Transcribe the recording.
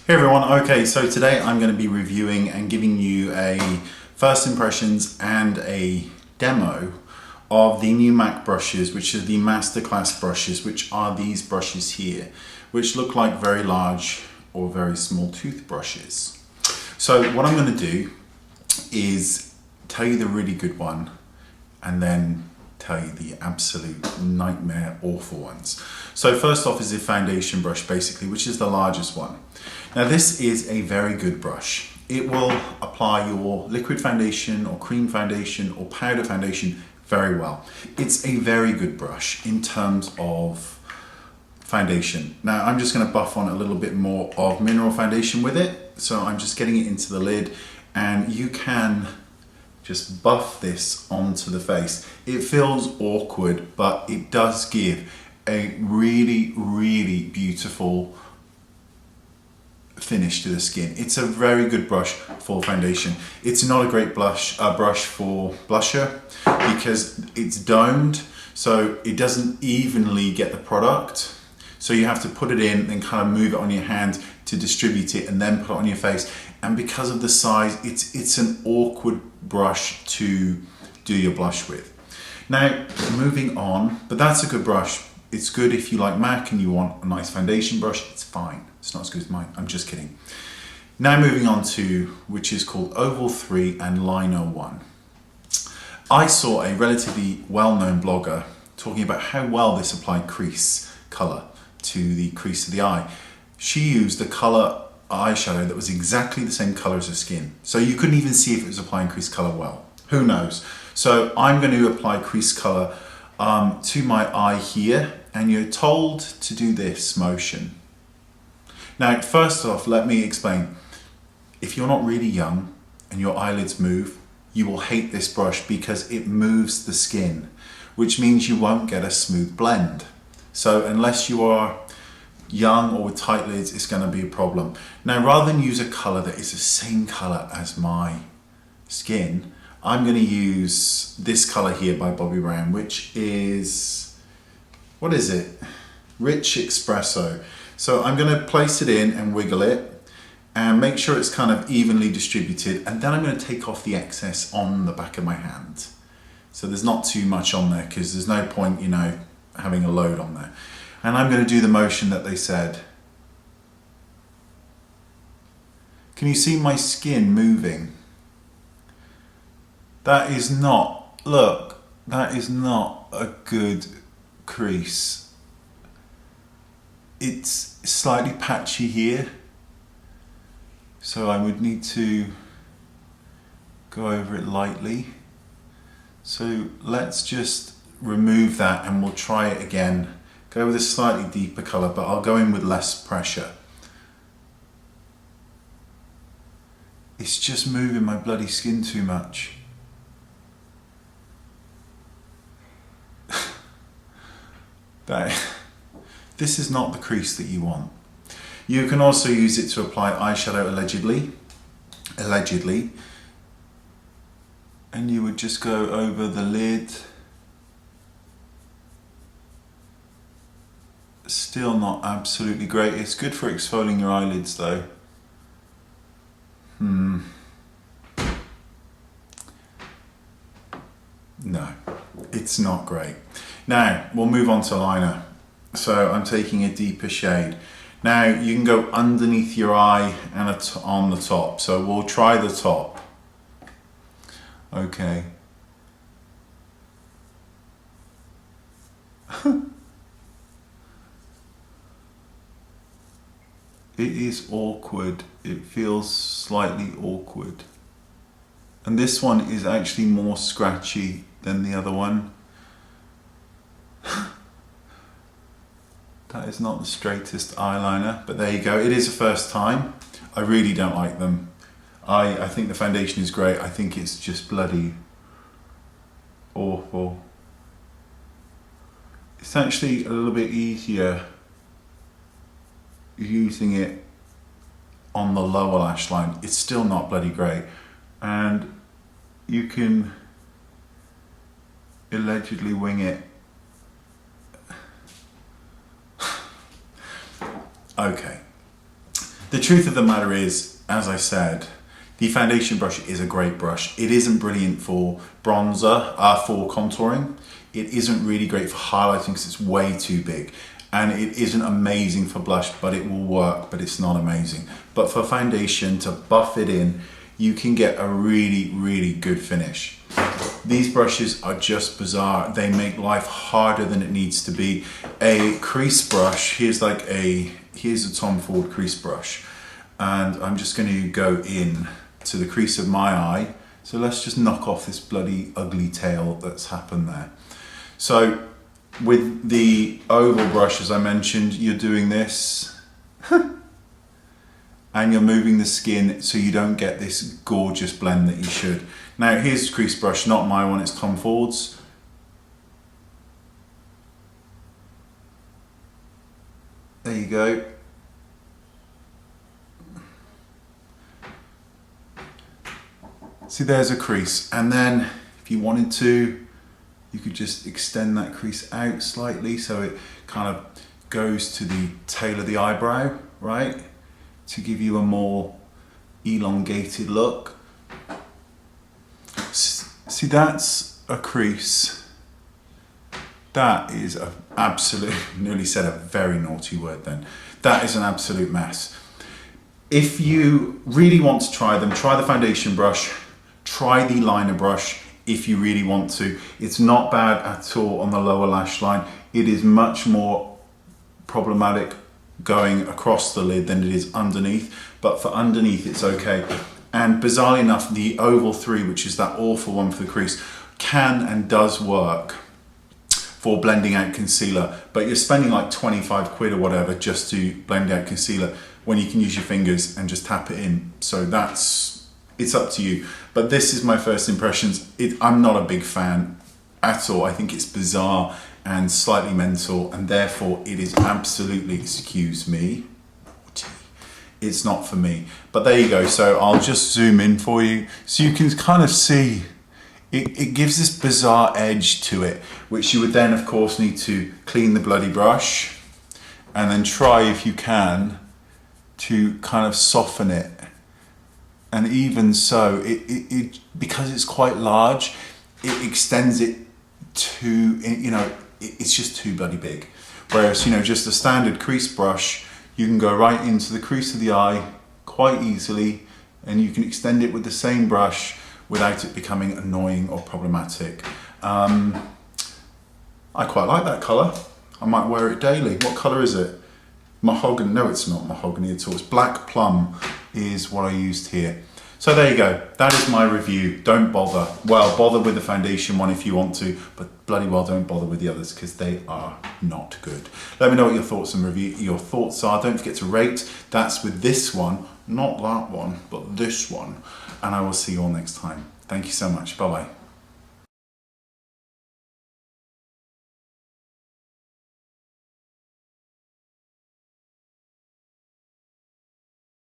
Hey everyone, okay, so today I'm going to be reviewing and giving you a first impressions and a demo of the new MAC brushes, which are the Masterclass brushes, which are these brushes here, which look like very large or very small toothbrushes. So what I'm going to do is tell you the really good one and then tell you the absolute nightmare awful ones. So first off is the foundation brush basically, which is the largest one. Now this is a very good brush. It will apply your liquid foundation or cream foundation or powder foundation very well. It's a very good brush in terms of foundation. Now I'm just going to buff on a little bit more of mineral foundation with it. So I'm just getting it into the lid, and you can just buff this onto the face. It feels awkward, but it does give a really, really beautiful finish to the skin. It's a very good brush for foundation. It's not a great brush for blusher because it's domed, so it doesn't evenly get the product. So you have to put it in and kind of move it on your hand to distribute it and then put it on your face. And because of the size, it's an awkward brush to do your blush with. Now, moving on, but that's a good brush. It's good if you like MAC and you want a nice foundation brush, it's fine. It's not as good as mine, I'm just kidding. Now moving on to, which is called Oval 3 and Liner 1. I saw a relatively well-known blogger talking about how well this applied crease color to the crease of the eye. She used a color eyeshadow that was exactly the same color as her skin. So you couldn't even see if it was applying crease color well. Who knows? So I'm going to apply crease color to my eye here, and you're told to do this motion. Now, first off, let me explain. If you're not really young and your eyelids move, you will hate this brush because it moves the skin, which means you won't get a smooth blend. So unless you are young or with tight lids, it's going to be a problem. Now, rather than use a color that is the same color as my skin, I'm going to use this color here by Bobbi Brown, which is, what is it? Rich Espresso. So I'm going to place it in and wiggle it and make sure it's kind of evenly distributed, and then I'm going to take off the excess on the back of my hand. So there's not too much on there because there's no point, you know, having a load on there. And I'm going to do the motion that they said. Can you see my skin moving? That is not, look, that is not a good crease. It's slightly patchy here, so I would need to go over it lightly. So let's just remove that and we'll try it again. Go with a slightly deeper color, but I'll go in with less pressure. It's just moving my bloody skin too much. This is not the crease that you want. You can also use it to apply eyeshadow allegedly, and you would just go over the lid. Still not absolutely great. It's good for exfoliating your eyelids though. No, it's not great. Now we'll move on to liner. So I'm taking a deeper shade. Now you can go underneath your eye and on the top. So we'll try the top. Okay. It is awkward. It feels slightly awkward. And this one is actually more scratchy than the other one. That is not the straightest eyeliner, but there you go. It is a first time. I really don't like them. I think the foundation is great. I think it's just bloody awful. It's actually a little bit easier using it on the lower lash line. It's still not bloody great. And you can allegedly wing it. Okay, The truth of the matter is, as I said, the foundation brush is a great brush. It isn't brilliant for bronzer, for contouring. It isn't really great for highlighting because it's way too big. And it isn't amazing for blush, but it will work, but it's not amazing. But for foundation, to buff it in, you can get a really, really good finish. These brushes are just bizarre. They make life harder than it needs to be. A crease brush, here's a Tom Ford crease brush. And I'm just going to go in to the crease of my eye. So let's just knock off this bloody ugly tail that's happened there. So with the oval brush, as I mentioned, you're doing this. And you're moving the skin so you don't get this gorgeous blend that you should. Now here's a crease brush, not my one, it's Tom Ford's. There you go. See, there's a crease, and then if you wanted to, you could just extend that crease out slightly so it kind of goes to the tail of the eyebrow, right? To give you a more elongated look. See, that's a crease. That is an absolute, nearly said a very naughty word then. That is an absolute mess. If you really want to try them, try the foundation brush, try the liner brush if you really want to. It's not bad at all on the lower lash line. It is much more problematic going across the lid than it is underneath, but for underneath it's okay. And bizarrely enough, the Oval 3, which is that awful one for the crease, can and does work for blending out concealer, but you're spending like 25 quid or whatever just to blend out concealer when you can use your fingers and just tap it in. So it's up to you. But this is my first impressions. I'm not a big fan at all. I think it's bizarre and slightly mental, and therefore it is absolutely, excuse me, it's not for me. But there you go. So I'll just zoom in for you so you can kind of see it gives this bizarre edge to it, which you would then of course need to clean the bloody brush and then try, if you can, to kind of soften it. And even so, it because it's quite large, it extends it to, you know, it's just too bloody big. Whereas, you know, just a standard crease brush, you can go right into the crease of the eye quite easily, and you can extend it with the same brush without it becoming annoying or problematic. I quite like that colour. I might wear it daily. What colour is it? Mahogany? No, it's not mahogany at all. It's black plum is what I used here. So there you go. That is my review. Don't bother. Well, bother with the foundation one if you want to, but bloody well don't bother with the others because they are not good. Let me know what your thoughts are. Don't forget to rate. That's with this one, not that one, but this one. And I will see you all next time. Thank you so much. Bye-bye.